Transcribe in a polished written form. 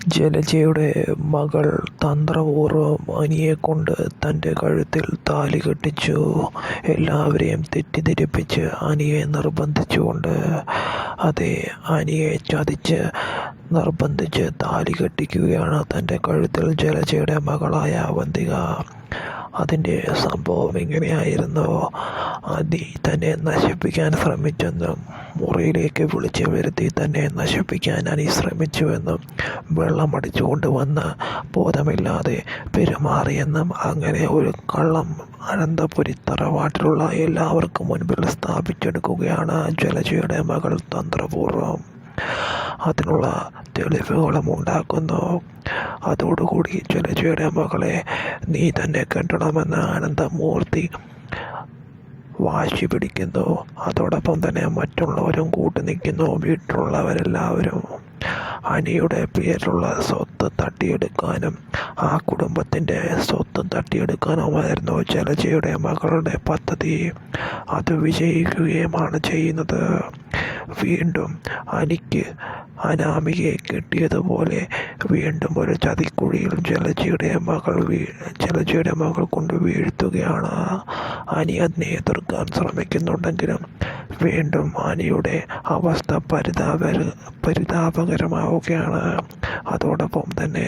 ജലജയുടെ മകൾ തന്ത്രപൂർവ്വം അനിയെക്കൊണ്ട് തൻ്റെ കഴുത്തിൽ താലി കെട്ടിച്ചു. എല്ലാവരെയും തെറ്റിദ്ധരിപ്പിച്ച് അനിയെ നിർബന്ധിച്ചുകൊണ്ട്, അതെ, അനിയെ ചതിച്ച് നിർബന്ധിച്ച് താലി കെട്ടിക്കുകയാണ് തൻ്റെ കഴുത്തിൽ ജലജയുടെ മകളായ അവന്തിക. അതിൻ്റെ സംഭവം ഇങ്ങനെയായിരുന്നു. അനി തന്നെ നശിപ്പിക്കാൻ ശ്രമിച്ചെന്നും മുറിയിലേക്ക് വിളിച്ചു വരുത്തി തന്നെ നശിപ്പിക്കാൻ അനി ശ്രമിച്ചുവെന്നും വെള്ളമടിച്ചു കൊണ്ടുവന്ന് ബോധമില്ലാതെ പെരുമാറിയെന്നും അങ്ങനെ ഒരു കള്ളം അനന്തപുരി തറവാട്ടിലുള്ള എല്ലാവർക്കും മുൻപിൽ സ്ഥാപിച്ചെടുക്കുകയാണ് ജലജയുടെ മകൾ തന്ത്രപൂർവ്വം. അതിനുള്ള തെളിവുകളും ഉണ്ടാക്കുന്നു. അതോടുകൂടി ജലജയുടെ മകളെ നീ തന്നെ കെട്ടണമെന്ന് അനന്തമൂർത്തി വാശി പിടിക്കുന്നു. അതോടൊപ്പം തന്നെ മറ്റുള്ളവരും കൂട്ടുനിൽക്കുന്നു. വീട്ടിലുള്ളവരെല്ലാവരും അനിയുടെ പേരിലുള്ള സ്വത്ത് തട്ടിയെടുക്കാനും ആ കുടുംബത്തിൻ്റെ സ്വത്ത് തട്ടിയെടുക്കാനുമായിരുന്നു ജലജയുടെ മകളുടെ പദ്ധതി. അത് വിജയിക്കുകയുമാണ് ചെയ്യുന്നത്. വീണ്ടും അനിക്ക് അനാമികയെ കിട്ടിയതുപോലെ വീണ്ടും ഒരു ചതിക്കുഴിയിൽ ജലജയുടെ മകൾ കൊണ്ട് വീഴ്ത്തുകയാണ്. അനി അതിനെ എതിർക്കാൻ ശ്രമിക്കുന്നുണ്ടെങ്കിലും വീണ്ടും അനിയുടെ അവസ്ഥ പരിതാപകരമാവുകയാണ്. അതോടൊപ്പം തന്നെ